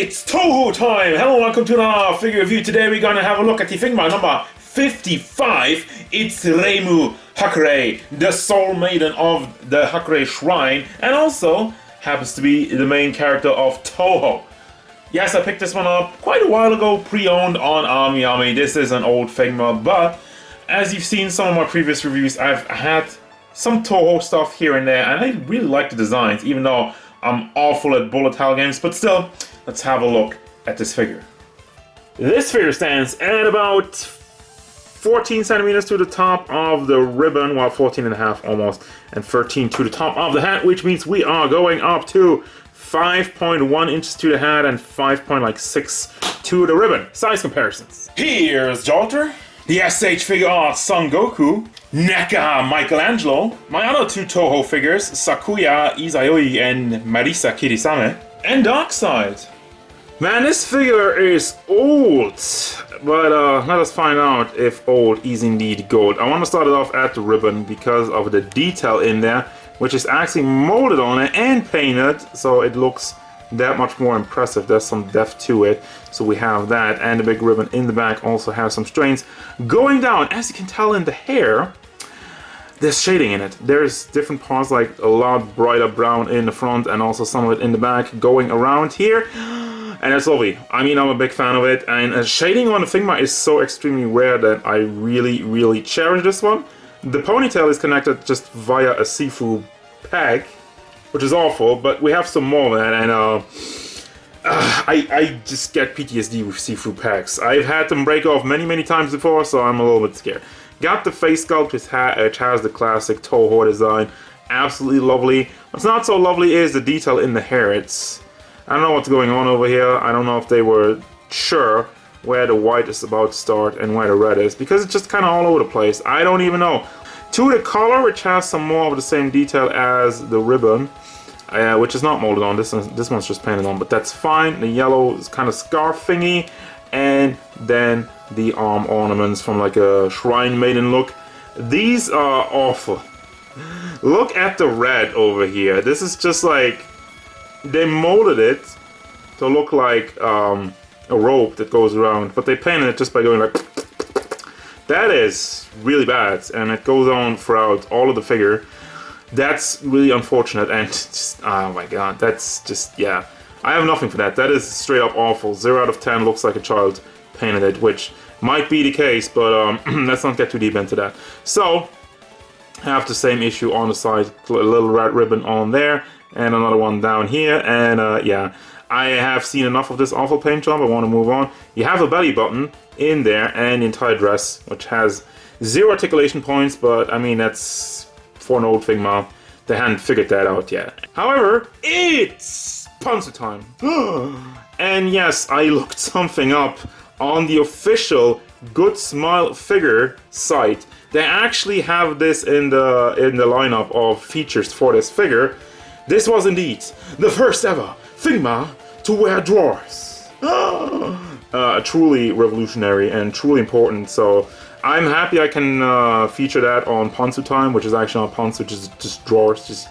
It's Touhou time! Hello and welcome to another figure review. Today we're gonna have a look at the figma number 55. It's Reimu Hakurei, the soul maiden of the Hakurei shrine, and also happens to be the main character of Touhou. Yes, I picked this one up quite a while ago, pre-owned on AmiAmi. This is an old figma, but as you've seen some of my previous reviews, I've had some Touhou stuff here and there, and I really like the designs, even though I'm awful at bullet hell games, but still, let's have a look at this figure. This figure stands at about 14 centimeters to the top of the ribbon, well 14 and a half almost, and 13 to the top of the hat, which means we are going up to 5.1 inches to the hat and 5.6 to the ribbon. Size comparisons. Here's Jalter, the SH Figure Arts Son Goku, NECA Michelangelo, my other two Touhou figures, Sakuya Izayoi and Marisa Kirisame, and Darkseid. Man, this figure is old, but let us find out if old is indeed gold. I want to start it off at the ribbon because of the detail in there, which is actually molded on it and painted, so it looks that much more impressive. There's some depth to it, so we have that, and the big ribbon in the back also has some strains going down. As you can tell in the hair, there's shading in it. There's different parts, like a lot brighter brown in the front and also some of it in the back going around here, and it's lovely. I mean, I'm a big fan of it, and shading on the figma is so extremely rare that I really cherish this one. The ponytail is connected just via a Sifu peg, which is awful, but we have some more of that, and I just get PTSD with Sifu pegs. I've had them break off many times before, so I'm a little bit scared. Got the face sculpt, which has the classic Touhou design. Absolutely lovely. What's not so lovely is the detail in the hair. I don't know what's going on over here. I don't know if they were sure where the white is about to start and where the red is, because it's just kind of all over the place. I don't even know. To the collar, which has some more of the same detail as the ribbon, which is not molded on. This one's just painted on, but that's fine. The yellow is kind of scarf thingy, and then the arm ornaments from like a shrine maiden look. These are awful. Look at the red over here. This is just like, they molded it to look like a rope that goes around, but they painted it just by going like, that is really bad, and it goes on throughout all of the figure. That's really unfortunate, and just, oh my god, that's just, yeah. I have nothing for that. That is straight up awful. 0 out of 10, looks like a child painted it, which might be the case, but let's not get too deep into that. So, have the same issue on the side, a little red ribbon on there, and another one down here, and yeah. I have seen enough of this awful paint job, I want to move on. You have a belly button in there, and the entire dress, which has 0 articulation points, but I mean, that's for an old figma. They hadn't figured that out yet. However, it's sponsor time. And yes, I looked something up on the official Good Smile figure site. They actually have this in the lineup of features for this figure. This was indeed the first ever figma to wear drawers. Truly revolutionary and truly important, so I'm happy I can feature that on Pantsu Time, which is actually not Pantsu, which is just drawers, just,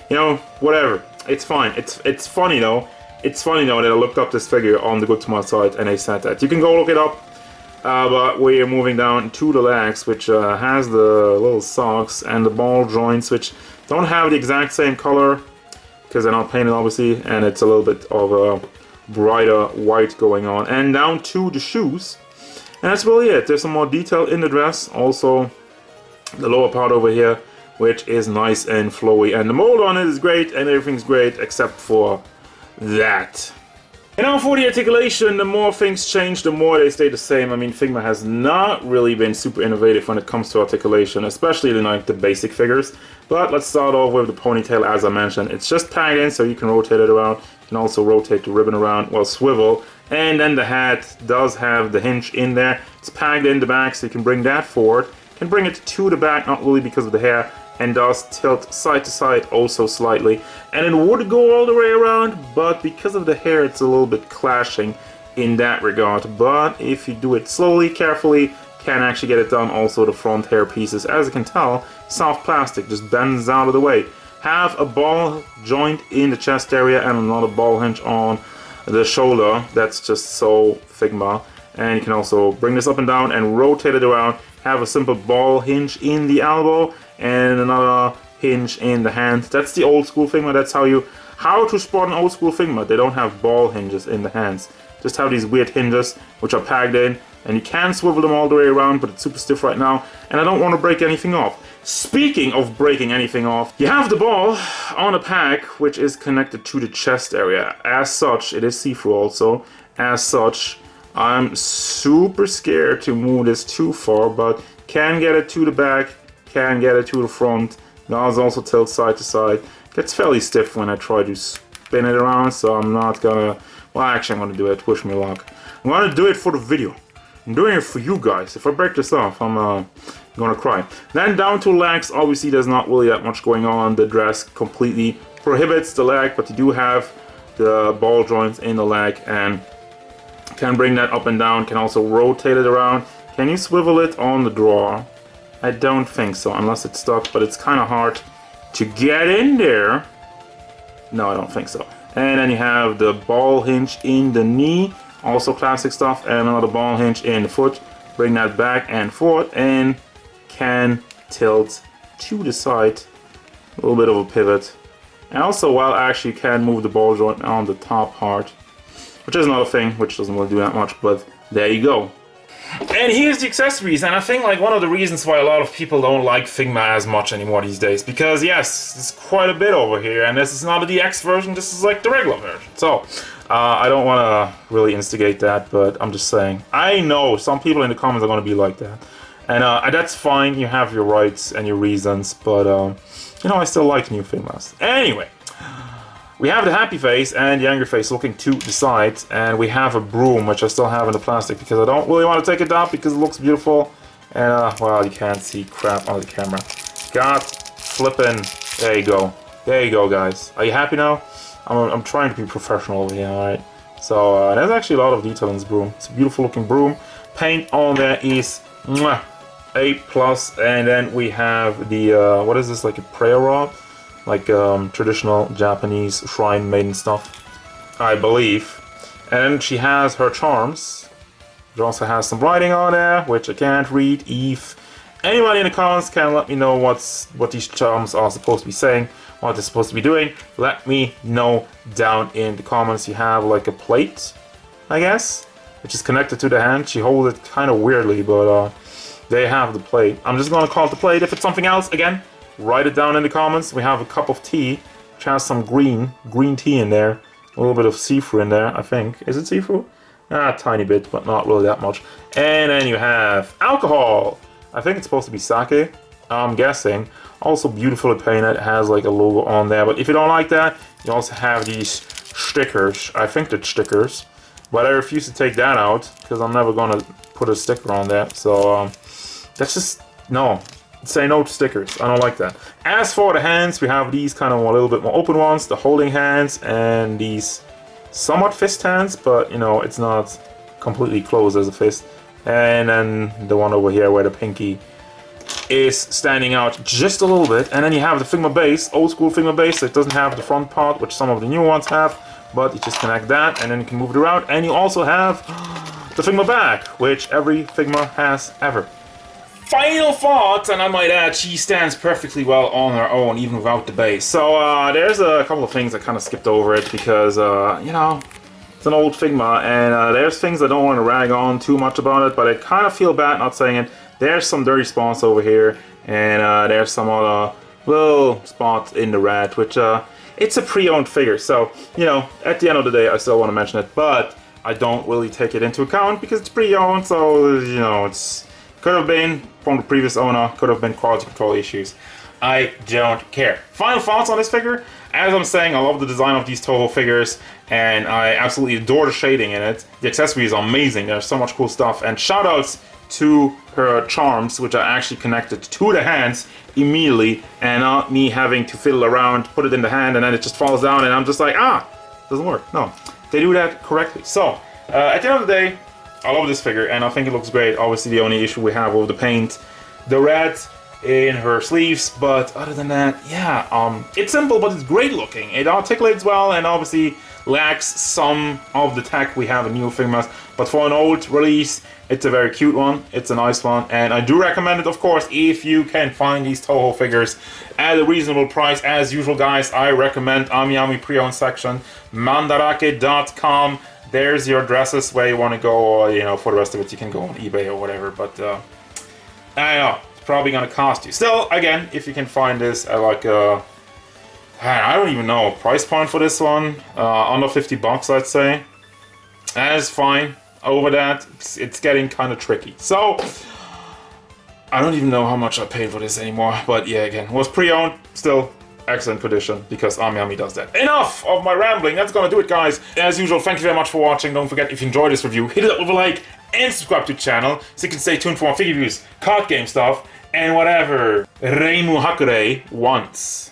you know, whatever. It's fine. It's funny though. It's funny though that I looked up this figure on the Good Smile site and they said that. You can go look it up, but we're moving down to the legs, which has the little socks and the ball joints, which don't have the exact same color, because they're not painted obviously, and it's a little bit of a brighter white going on. And down to the shoes, and that's really it. There's some more detail in the dress, also the lower part over here, which is nice and flowy, and the mold on it is great, and everything's great except for that. And now for the articulation, the more things change, the more they stay the same. I mean, Figma has not really been super innovative when it comes to articulation, especially in like the basic figures. But let's start off with the ponytail. As I mentioned, it's just pegged in, so you can rotate it around. You can also rotate the ribbon around, well, swivel. And then the hat does have the hinge in there. It's pegged in the back, so you can bring that forward. You can bring it to the back, not really because of the hair, and does tilt side to side also slightly. And it would go all the way around, but because of the hair, it's a little bit clashing in that regard. But if you do it slowly, carefully, can actually get it done. Also, the front hair pieces, as you can tell, soft plastic, just bends out of the way. Have a ball joint in the chest area and another ball hinge on the shoulder, that's just so Figma. And you can also bring this up and down and rotate it around. Have a simple ball hinge in the elbow and another hinge in the hand. That's the old school Figma. That's how to spot an old school Figma. They don't have ball hinges in the hands. Just have these weird hinges which are pegged in, and you can swivel them all the way around, but it's super stiff right now, and I don't want to break anything off. Speaking of breaking anything off, you have the ball on a peg which is connected to the chest area. As such, it is see-through also. As such, I'm super scared to move this too far, but can get it to the back, can get it to the front. Does also tilt side to side. Gets fairly stiff when I try to spin it around, so I'm not gonna... Well, actually, I'm gonna do it. Wish me luck. I'm gonna do it for the video. I'm doing it for you guys. If I break this off, I'm gonna cry. Then down to legs. Obviously, there's not really that much going on. The dress completely prohibits the leg, but you do have the ball joints in the leg and can bring that up and down. Can also rotate it around. Can you swivel it on the drawer? I don't think so, unless it's stuck, but it's kind of hard to get in there. No, I don't think so. And then you have the ball hinge in the knee, also classic stuff, and another ball hinge in the foot. Bring that back and forth, and can tilt to the side. A little bit of a pivot. And also, well, actually you can move the ball joint on the top part, which is another thing, which doesn't really do that much, but there you go. And here's the accessories, and I think like one of the reasons why a lot of people don't like Figma as much anymore these days, because yes, there's quite a bit over here, and this is not a DX version, this is like the regular version. So, I don't want to really instigate that, but I'm just saying, I know some people in the comments are going to be like that, and that's fine, you have your rights and your reasons, but you know, I still like new Figmas. Anyway. We have the happy face and the angry face looking to the side, and we have a broom which I still have in the plastic because I don't really want to take it down because it looks beautiful, and well, you can't see crap on the camera. God flippin', there you go guys. Are you happy now? I'm trying to be professional over here, alright? So there's actually a lot of detail in this broom. It's a beautiful looking broom. Paint on there is mwah, A+, and then we have the what is this, like a prayer rod? Like traditional Japanese shrine maiden stuff, I believe. And she has her charms. It also has some writing on there, which I can't read. If anybody in the comments can let me know what these charms are supposed to be saying, what they're supposed to be doing, let me know down in the comments. You have like a plate, I guess, which is connected to the hand. She holds it kind of weirdly, but they have the plate. I'm just gonna call it the plate. If it's something else, again, write it down in the comments. We have a cup of tea, which has some green tea in there. A little bit of see-through in there, I think. Is it see-through? A tiny bit, but not really that much. And then you have alcohol. I think it's supposed to be sake, I'm guessing. Also beautifully painted, it has like a logo on there. But if you don't like that, you also have these stickers. I think they're stickers. But I refuse to take that out, because I'm never gonna put a sticker on that. So, that's just, no. Say no to stickers. I don't like that. As for the hands, we have these kind of a little bit more open ones, the holding hands, and these somewhat fist hands, but you know, it's not completely closed as a fist. And then the one over here where the pinky is standing out just a little bit. And then you have the Figma base, old school Figma base. It doesn't have the front part, which some of the new ones have, but you just connect that and then you can move it around. And you also have the Figma back, which every Figma has ever. Final thoughts, and I might add, she stands perfectly well on her own, even without the base. So, there's a couple of things I kind of skipped over it because, you know, it's an old Figma, and there's things I don't want to rag on too much about it, but I kind of feel bad not saying it. There's some dirty spots over here, and there's some other little spots in the red, which, it's a pre-owned figure, so, you know, at the end of the day, I still want to mention it, but I don't really take it into account because it's pre-owned, so, you know, it's... Could have been from the previous owner, could have been quality control issues. I don't care. Final thoughts on this figure? As I'm saying, I love the design of these Touhou figures, and I absolutely adore the shading in it. The accessories are amazing, there's so much cool stuff, and shoutouts to her charms, which are actually connected to the hands immediately, and not me having to fiddle around, put it in the hand, and then it just falls down, and I'm just like, doesn't work. No, they do that correctly. So, at the end of the day, I love this figure, and I think it looks great. Obviously, the only issue we have with the paint, the red in her sleeves, but other than that, yeah, it's simple, but it's great looking. It articulates well, and obviously, lacks some of the tech we have in new figmas, but for an old release, it's a very cute one, it's a nice one, and I do recommend it, of course, if you can find these Touhou figures at a reasonable price. As usual, guys, I recommend AmiAmi pre-owned section, mandarake.com. There's your addresses where you want to go, or, you know, for the rest of it, you can go on eBay or whatever, but, I know, it's probably gonna cost you. Still, again, if you can find this at like I don't even know, price point for this one, under 50 bucks, I'd say. That is fine. Over that, it's getting kind of tricky. So, I don't even know how much I paid for this anymore, but yeah, again, it was pre-owned, still excellent condition, because AmiAmi does that. Enough of my rambling, that's gonna do it, guys. As usual, thank you very much for watching. Don't forget, if you enjoyed this review, hit it up with a like, and subscribe to the channel, so you can stay tuned for more figure reviews, card game stuff, and whatever Reimu Hakurei wants.